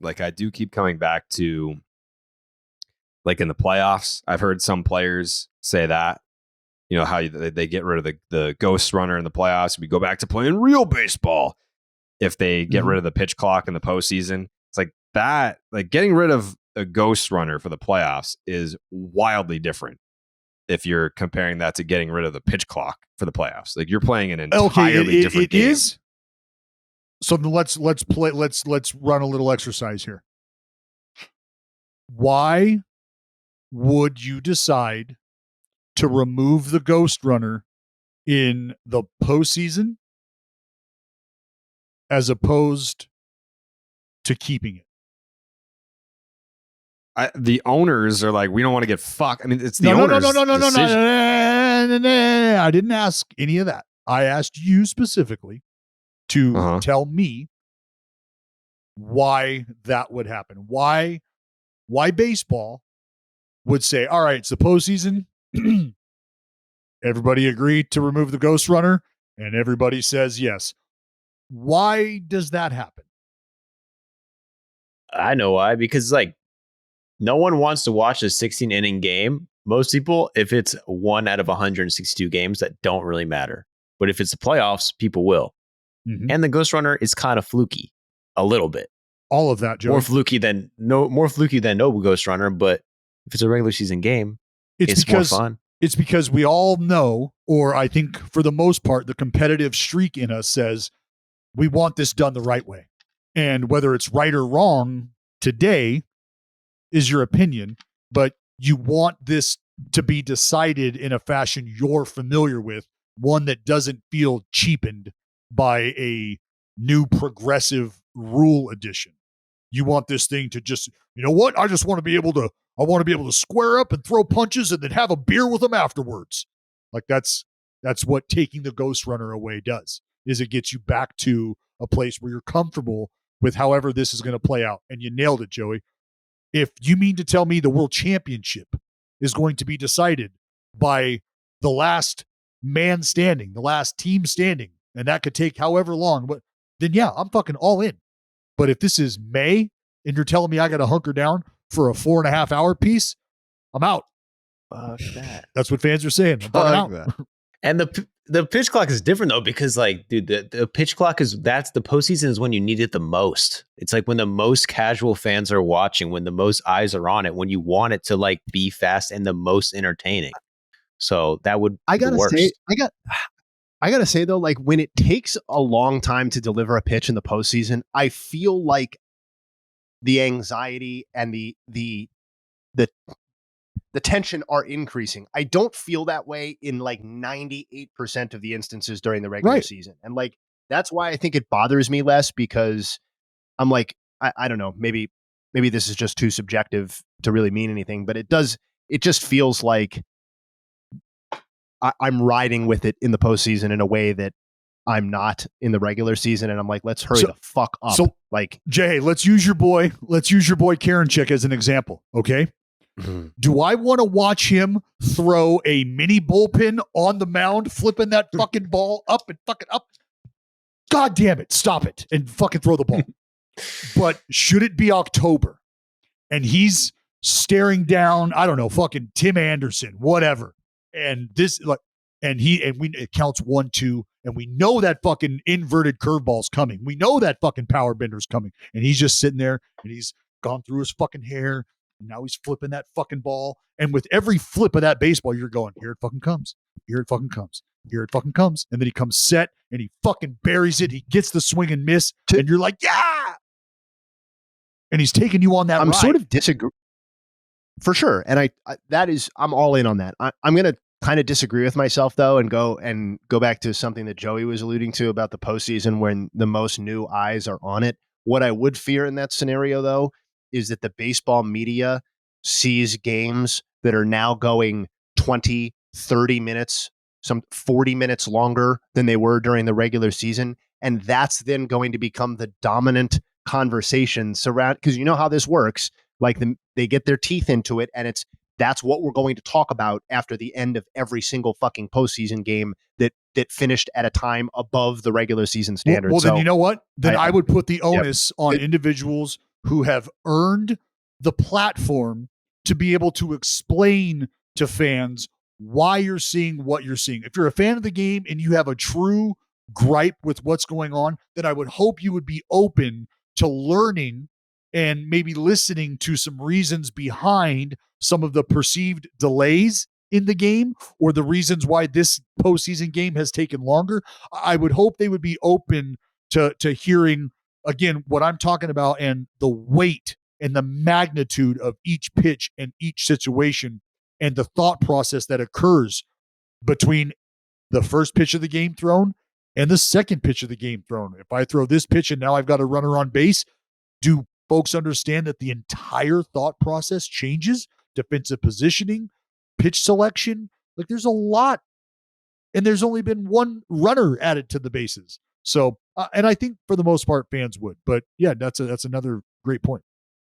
like I do keep coming back to, like in the playoffs, I've heard some players say that, how they get rid of the ghost runner in the playoffs. We go back to playing real baseball if they get rid of the pitch clock in the postseason. It's like that, like getting rid of a ghost runner for the playoffs is wildly different if you're comparing that to getting rid of the pitch clock for the playoffs. Like you're playing an entirely different game. It is. So let's run a little exercise here. Why would you decide to remove the ghost runner in the postseason as opposed to keeping it? The owners are like, we don't want to get fucked. I mean, it's the owners. No. I didn't ask any of that. I asked you specifically to tell me why that would happen. Why baseball would say, all right, it's the postseason. Everybody agreed to remove the ghost runner, and everybody says yes. Why does that happen? I know why. Because like no one wants to watch a 16-inning game. Most people, if it's 1 out of 162 games, that don't really matter. But if it's the playoffs, people will. Mm-hmm. And the ghost runner is kind of fluky, a little bit. All of that, Joe. More fluky than no ghost runner. But if it's a regular season game, it's more fun. It's because we all know, or I think for the most part, the competitive streak in us says we want this done the right way. And whether it's right or wrong today is your opinion, but you want this to be decided in a fashion you're familiar with, one that doesn't feel cheapened by a new progressive rule addition. You want this thing to just, you know what? I want to be able to square up and throw punches and then have a beer with them afterwards. Like that's what taking the ghost runner away does, is it gets you back to a place where you're comfortable with however this is going to play out. And you nailed it, Joey. If you mean to tell me the world championship is going to be decided by the last man standing, the last team standing, and that could take however long, then yeah, I'm fucking all in. But if this is May and you're telling me I got to hunker down for a 4.5 hour piece, I'm out. Fuck that. That's what fans are saying. I'm fucking out. And the pitch clock is different though, because like, dude, the pitch clock that's the postseason is when you need it the most. It's like when the most casual fans are watching, when the most eyes are on it, when you want it to like be fast and the most entertaining. So that would I gotta say though, like when it takes a long time to deliver a pitch in the postseason, I feel like the anxiety and the tension are increasing. I don't feel that way in like 98% of the instances during the regular season. And like, that's why I think it bothers me less, because I'm like, I don't know, maybe this is just too subjective to really mean anything, but it just feels like I'm riding with it in the postseason in a way that I'm not in the regular season. And I'm like, let's hurry the fuck up. So like, Jay, let's use your boy Karen Chick as an example. Okay. Mm-hmm. Do I want to watch him throw a mini bullpen on the mound, flipping that fucking ball up and fucking up? God damn it. Stop it and fucking throw the ball. But should it be October and he's staring down, I don't know, fucking Tim Anderson, whatever. And this like, it counts 1, 2, and we know that fucking inverted curveball's coming. We know that fucking power bender's coming. And he's just sitting there and he's gone through his fucking hair. And now he's flipping that fucking ball. And with every flip of that baseball, you're going, here it fucking comes. Here it fucking comes. Here it fucking comes. And then he comes set and he fucking buries it. He gets the swing and miss. And you're like, yeah. And he's taking you on that ride. Sort of disagree. For sure. And I'm all in on that. I'm going to kind of disagree with myself though, and go back to something that Joey was alluding to about the postseason when the most new eyes are on it. What I would fear in that scenario though, is that the baseball media sees games that are now going 20, 30 minutes, some 40 minutes longer than they were during the regular season. And that's then going to become the dominant conversation because you know how this works. Like they get their teeth into it, and that's what we're going to talk about after the end of every single fucking postseason game that finished at a time above the regular season standard. Well, then you know what? Then I would put the onus on individuals who have earned the platform to be able to explain to fans why you're seeing what you're seeing. If you're a fan of the game and you have a true gripe with what's going on, then I would hope you would be open to learning and maybe listening to some reasons behind some of the perceived delays in the game or the reasons why this postseason game has taken longer. I would hope they would be open to hearing, again, what I'm talking about and the weight and the magnitude of each pitch and each situation and the thought process that occurs between the first pitch of the game thrown and the second pitch of the game thrown. If I throw this pitch and now I've got a runner on base, do folks understand that the entire thought process changes? Defensive positioning, pitch selection, like there's a lot, and there's only been one runner added to the bases. So, and I think for the most part, fans would. But yeah, that's another great point.